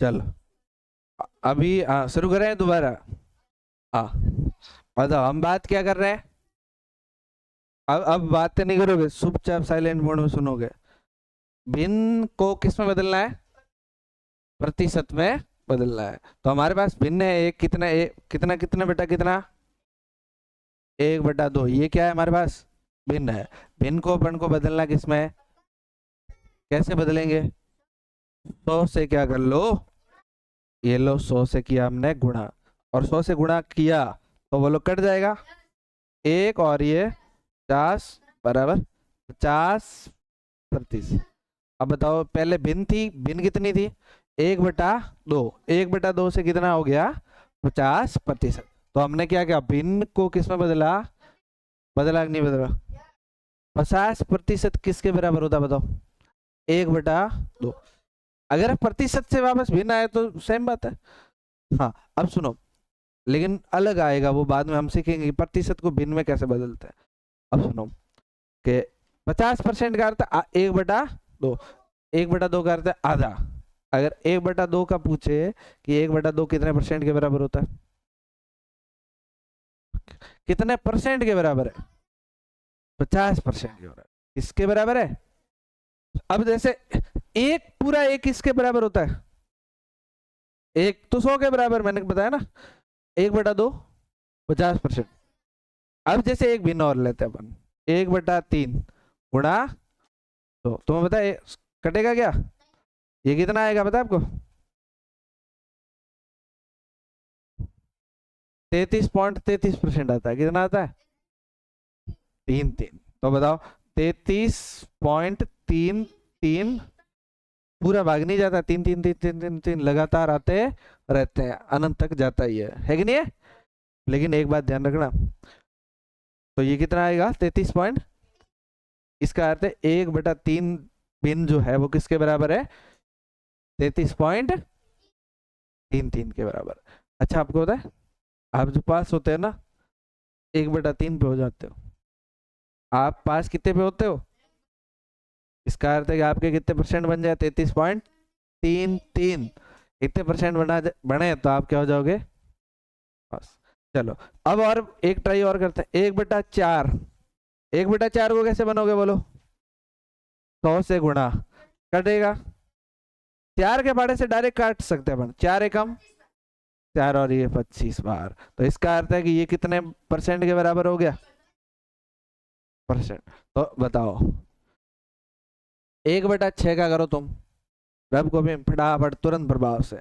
चलो अभी शुरू करें दोबारा। हाँ बताओ हम बात क्या कर रहे हैं। अब बात तो नहीं करोगे, चुपचाप साइलेंट मोड में सुनोगे। भिन्न को किस में बदलना है? प्रतिशत में बदलना है। तो हमारे पास भिन्न है एक, कितना एक, कितना कितना बेटा कितना, 1/2। ये क्या है हमारे पास? भिन्न है। भिन्न को अपन को बदलना किस में है? कैसे बदलेंगे? 100 से क्या कर लो, ये लो 100 से किया हमने गुणा, और 100 से गुणा किया तो वो लोग कट जाएगा एक, और ये 50 बराबर 50%। अब बताओ पहले भिन्न थी, भिन्न कितनी थी? 1/2। 1/2 से कितना हो गया? 50%। तो हमने क्या किया, भिन्न को किस में बदला? बदला कि नहीं बदला? 50% किसके बराबर होता बताओ? 1/2। अगर प्रतिशत से वापस भिन्न आए तो सेम बात है। हाँ अब सुनो, लेकिन अलग आएगा वो, बाद में हम सीखेंगे कि प्रतिशत को भिन्न में कैसे बदलते हैं। अब सुनो कि 50% का अर्थ 1/2, 1/2 का अर्थ है आधा। अगर 1/2 का पूछे कि 1/2 कितने परसेंट के बराबर होता है, कितने परसेंट के बराबर है? 50% के बराबर। इसके बराबर है। अब जैसे एक पूरा एक किसके बराबर होता है? एक तो 100 के बराबर, मैंने बताया ना। 1/2 50%। अब जैसे एक भिन्न और लेते हैं अपन, 1/3 गुणा, तो तुम्हें पता है कटेगा क्या? ये कितना आएगा पता है आपको? 33.33% आता है। कितना आता है? 3 3। तो बताओ 33.33, पूरा भाग नहीं जाता, 3 3 3 3 3 3 लगातार आते रहते हैं, अनंत तक जाता ही है कि नहीं है? लेकिन एक बात ध्यान रखना, तो ये कितना आएगा 33 पॉइंट, इसका अर्थ है 1/3 भिन्न जो है वो किसके बराबर है? 33.33 के बराबर। अच्छा आपको पता है, आप जो पास होते हैं ना 1/3 पे हो जाते हो। आप पास कितने पे होते हो? इसका अर्थ है कि आपके कितने परसेंट बन जाए? 33.33। इतने परसेंट बने तो आप क्या हो जाओगे? पास। चलो अब और एक ट्राई और करते हैं। 1/4, 1/4 को कैसे बनोगे बोलो? 100 से गुणा, कटेगा। 4 के पहाड़े से डायरेक्ट काट सकते हैं अपन, 4 एकम 4, और ये 25 बार। तो इसका अर्थ है कि ये कितने परसेंट के बराबर हो गया? परसेंट। तो बताओ 1/6 का करो तुम, रब को भी फटाफट तुरंत प्रभाव से।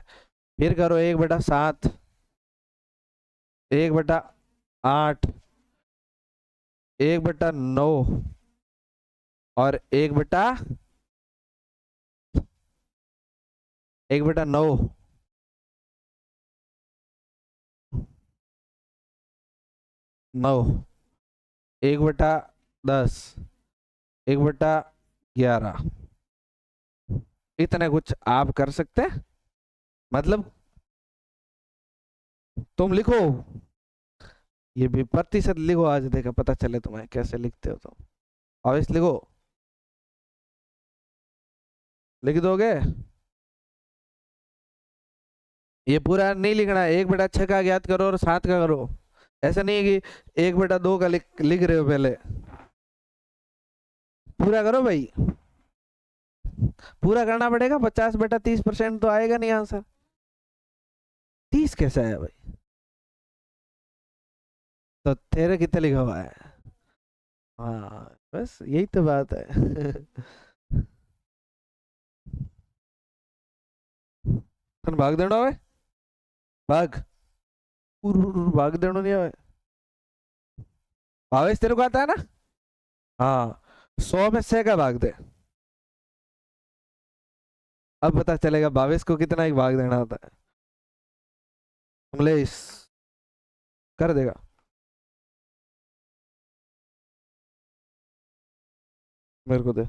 फिर करो 1/7, 1/8, 1/9, और 1/9, 9, 1/10, 1/11। इतने कुछ आप कर सकते हैं? मतलब तुम लिखो, ये भी प्रतिशत लिखो, आज देखा पता चले तुम्हें कैसे लिखते हो तुम। अवश्य लिखो, लिख दोगे? ये पूरा नहीं लिखना है, 1/6 का ज्ञात करो और 7 का करो। ऐसा नहीं है कि 1/2 का लिख रहे हो पहले। पूरा करो भाई, पूरा करना पड़ेगा। 50/30% तो आएगा नहीं आंसर। 30 कैसे आया भाई? तो तेरे कितने लिखा हुआ है? हाँ बस यही तो बात है। तन भाग देना है, भाग, भाग देना नहीं है। भावेश तेरे को आता है ना? हाँ, 100 में 6 का भाग दे। अब पता चलेगा भावेश को कितना ही भाग देना होता है। कमलेश कर देगा। मेरे को दे।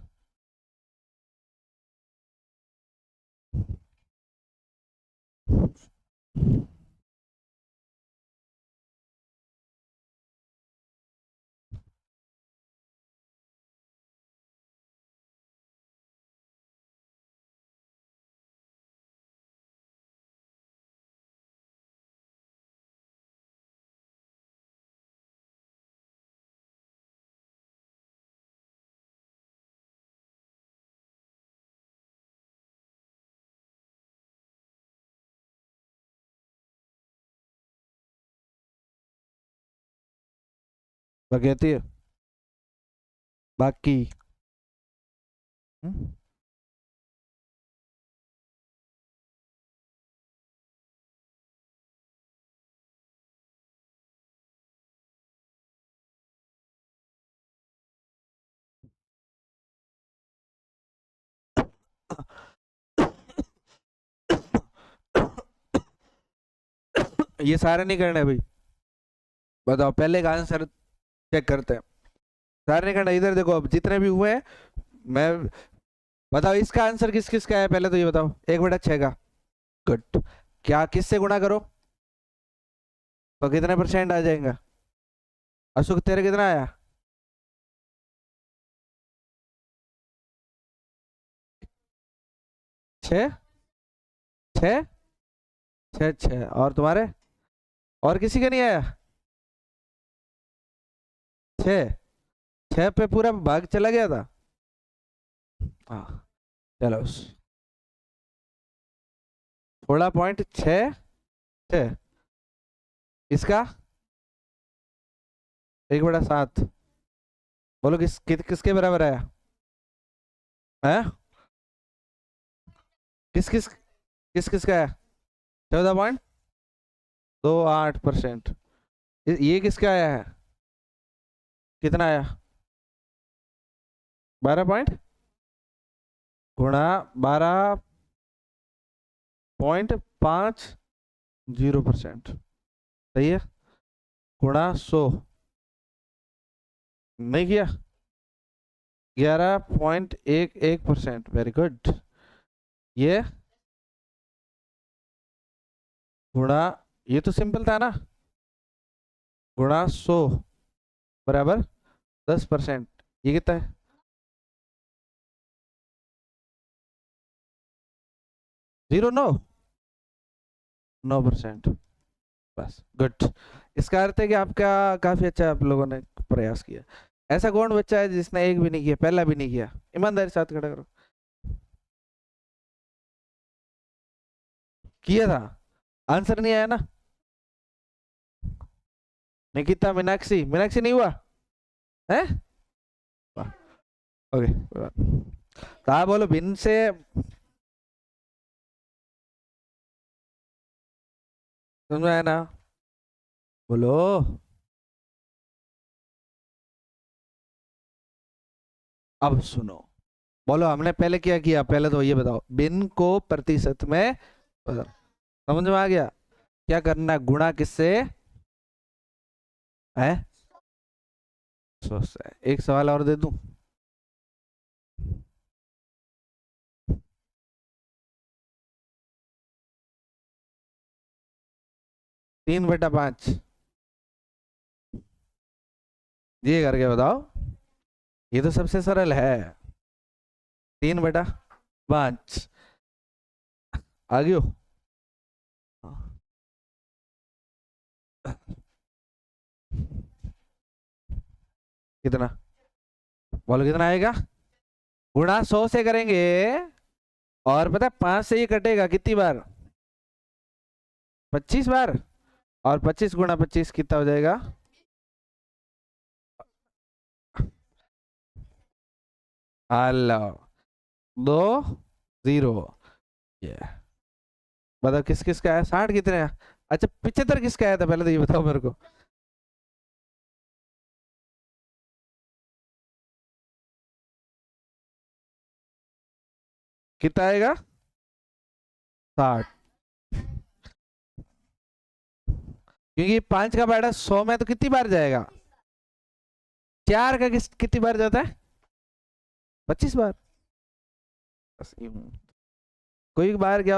बगैती है बाकी। हम्म? ये सारे नहीं करने भाई। बताओ पहले का आंसर चेक करते हैं। सारे नहीं करना, इधर देखो अब जितने भी हुए हैं। मैं बताओ इसका आंसर किस किस का है, पहले तो ये बताओ। 1/6 का। गुड। क्या किससे गुणा करो तो कितने परसेंट आ जाएगा? अशोक तेरे कितना आया? 6 6 6 6 और तुम्हारे? और किसी का नहीं आया? 6 6 पे पूरा भाग चला गया था। हाँ चलो। थोड़ा पॉइंट 6 6। इसका 1/7। बोलो किसके बराबर आया है? किस किस का है? 14.28%। ये किसका आया है? कितना आया? 12 गुणा 12.50%। सही है। गुणा 100 नहीं किया। 11.11%। Very good. ये गुणा, ये तो सिंपल था ना। गुणा 100 बराबर 10%। ये कितना है? 9%। बस गुड। इसका अर्थ है कि आपका काफी अच्छा आप लोगों ने प्रयास किया। ऐसा कौन बच्चा है जिसने एक भी नहीं किया, पहला भी नहीं किया? ईमानदारी के साथ खड़ा करो। किया था। आंसर नहीं आया ना? निकिता, मीनाक्षी, मीनाक्षी नहीं हुआ है? ओके कोई बात नहीं। तो आप बोलो भिन्न से। समझ में आया ना? बोलो। अब सुनो। बोलो हमने पहले क्या किया, पहले तो ये बताओ भिन्न को प्रतिशत में बदल। समझ में आ गया? क्या करना है? गुणा किससे है? 100 से। एक सवाल और दे दूं? 3/5। ये करके बताओ। ये तो सबसे सरल है। 3/5। आ गयो। कितना? बोलो कितना आएगा? गुणा 100 से करेंगे। और पता है 5 से ये कटेगा कितनी बार? 25 बार। और 25 × 25 कितना हो जाएगा? हेलो। 2 0। ये बताओ किस किस का है? 60 कितने हैं? अच्छा 75 किसका आया था पहले तो ये बताओ मेरे को। कितना आएगा? 60। क्योंकि 5 का बाड़ा 100 में तो कितनी बार जाएगा? 4 का कितनी बार जाता है? 25 बार। बस यूं। कोई बार क्या